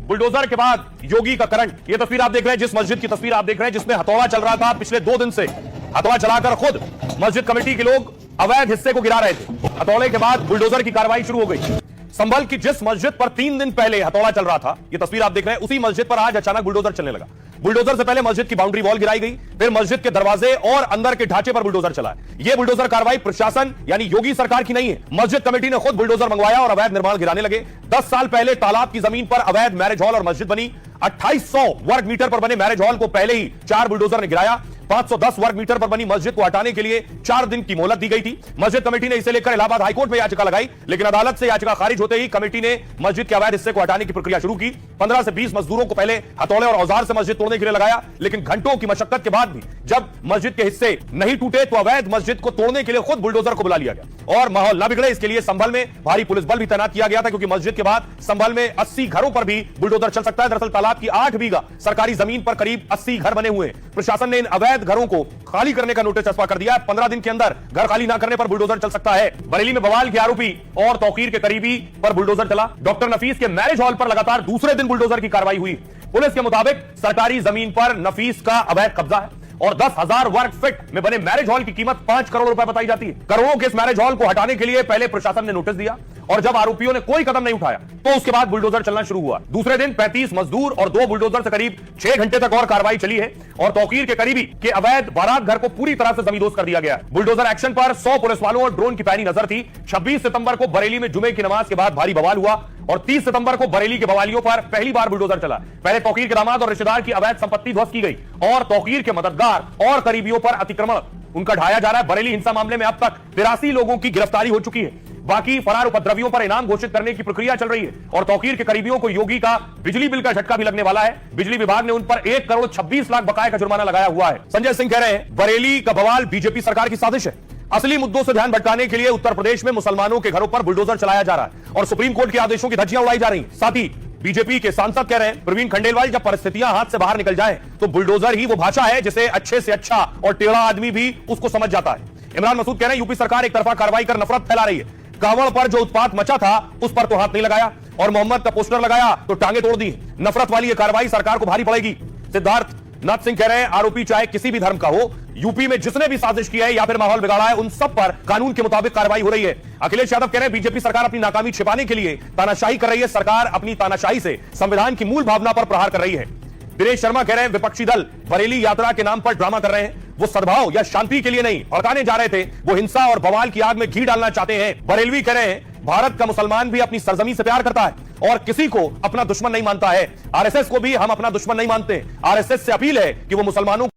Bulldozer के बाद योगी का करंट। ये तस्वीर आप देख रहे हैं, जिस मस्जिद की तस्वीर आप देख रहे हैं जिसमें हथौड़ा चल रहा था पिछले 2 दिन से, हथौड़ा चलाकर खुद मस्जिद कमेटी के लोग अवैध हिस्से को गिरा रहे थे। हथौड़े के बाद बुलडोजर की कार्रवाई शुरू हो गई। संभल की जिस मस्जिद पर 3 दिन पहले हथौड़ा चल रहा था, ये तस्वीर आप देख रहे हैं, उसी मस्जिद पर आज अचानक बुलडोजर चलने लगा। बुलडोजर से पहले मस्जिद की बाउंड्री वॉल गिराई गई, फिर मस्जिद के दरवाजे और अंदर के ढांचे पर बुलडोजर चला। यह बुलडोजर कार्रवाई प्रशासन यानी योगी सरकार की नहीं है, मस्जिद कमेटी ने खुद बुलडोजर मंगवाया और अवैध निर्माण गिराने लगे। 10 साल पहले तालाब की जमीन पर अवैध मैरिज हॉल और मस्जिद बनी। 2800 वर्ग मीटर पर बने मैरिज हॉल को पहले ही 4 बुलडोजर ने गिराया। 510 वर्ग मीटर पर बनी मस्जिद को हटाने के लिए 4 दिन की मोहलत दी गई थी। मस्जिद कमेटी ने इसे लेकर इलाहाबाद हाईकोर्ट में याचिका लगाई, लेकिन अदालत से याचिका खारिज होते ही कमेटी ने मस्जिद के अवैध हिस्से को हटाने की प्रक्रिया शुरू की। 15 से 20 मजदूरों को पहले हथौड़े और औजार से मस्जिद तोड़ने के लिए लगाया, लेकिन घंटों की मशक्कत के बाद भी जब मस्जिद के हिस्से नहीं टूटे तो अवैध मस्जिद को तोड़ने के लिए खुद बुलडोजर को बुला लिया गया और माहौल न बिगड़े इसके लिए संभल में भारी पुलिस बल भी तैनात किया गया था, क्योंकि मस्जिद के बाद संभल में 80 घरों पर भी बुलडोजर चल सकता है। दरअसल तालाब की 8 बीघा सरकारी जमीन पर करीब 80 घर बने हुए हैं। प्रशासन ने इन अवैध घरों को खाली करने का नोटिस चस्पा कर दिया है। 15 दिन के अंदर घर खाली ना करने पर बुलडोजर चल सकता है। बरेली में बवाल के आरोपी और तौकीर के करीबी पर बुलडोजर चला। डॉक्टर नफीस के मैरिज हॉल पर लगातार दूसरे दिन बुलडोजर की कार्रवाई हुई। पुलिस के मुताबिक सरकारी जमीन पर नफीस का अवैध कब्जा है और 10,000 वर्ग फीट में बने मैरिज हॉल की कीमत 5 करोड़ रुपए बताई जाती है। करोड़ों के इस मैरिज हॉल को हटाने के लिए पहले प्रशासन ने नोटिस दिया और जब आरोपियों ने कोई कदम नहीं उठाया तो उसके बाद बुलडोजर चलना शुरू हुआ। दूसरे दिन 35 मजदूर और 2 बुलडोजर से करीब 6 घंटे तक और कार्रवाई चली है और तौकीर के करीबी के अवैध बारात घर को पूरी तरह से जमींदोज कर दिया गया। बुलडोजर एक्शन पर 100 पुलिस वालों और ड्रोन की पैनी नजर थी। 26 सितंबर को बरेली में जुमे की नमाज के बाद भारी बवाल हुआ और 30 सितंबर को बरेली के बवालियों पर पहली बार बुलडोजर चला। पहले तौकीर के दामाद और रिश्तेदार की अवैध संपत्ति ध्वस्त की गई और तौकीर के मददगार और करीबियों पर अतिक्रमण उनका ढाया जा रहा है। बरेली हिंसा मामले में अब तक 83 लोगों की गिरफ्तारी हो चुकी है। बाकी फरार उपद्रवियों पर इनाम घोषित करने की प्रक्रिया चल रही है और तौकीर के करीबियों को योगी का बिजली बिल का झटका भी लगने वाला है। बिजली विभाग ने उन पर 1 करोड़ 26 लाख बकाये का जुर्माना लगाया हुआ है। संजय सिंह कह रहे हैं बरेली का बवाल बीजेपी सरकार की साजिश है। असली मुद्दों से ध्यान भटकाने के लिए उत्तर प्रदेश में मुसलमानों के घरों पर बुलडोजर चलाया जा रहा है और सुप्रीम कोर्ट के आदेशों की धज्जियां उड़ाई जा रही हैं। साथ ही बीजेपी के सांसद कह रहे हैं प्रवीण खंडेलवाल, जब परिस्थितियां हाथ से बाहर निकल जाएं तो बुलडोजर ही वो भाषा है जिसे अच्छे से अच्छा और टेढ़ा आदमी भी उसको समझ जाता है। इमरान मसूद कह रहे हैं यूपी सरकार एक तरफा कार्रवाई कर नफरत फैला रही है। कांवड़ पर जो उत्पात मचा था उस पर तो हाथ नहीं लगाया और मोहम्मद का पोस्टर लगाया तो टांगे तोड़ दी। नफरत वाली ये कार्रवाई सरकार को भारी पड़ेगी। सिद्धार्थ नाथ सिंह कह रहे हैं आरोपी चाहे किसी भी धर्म का हो, यूपी में जिसने भी साजिश की है या फिर माहौल बिगाड़ा है उन सब पर कानून के मुताबिक कार्रवाई हो रही है। अखिलेश यादव कह रहे हैं बीजेपी सरकार अपनी नाकामी छिपाने के लिए तानाशाही कर रही है। सरकार अपनी तानाशाही से संविधान की मूल भावना पर प्रहार कर रही है। दिनेश शर्मा कह रहे हैं विपक्षी दल बरेली यात्रा के नाम पर ड्रामा कर रहे हैं। वो सद्भाव या शांति के लिए नहीं भड़काने जा रहे थे, वो हिंसा और बवाल की आग में घी डालना चाहते हैं। बरेलवी कह रहे हैं भारत का मुसलमान भी अपनी सरजमी से प्यार करता है और किसी को अपना दुश्मन नहीं मानता है। आरएसएस को भी हम अपना दुश्मन नहीं मानते। आरएसएस से अपील है कि वो मुसलमानों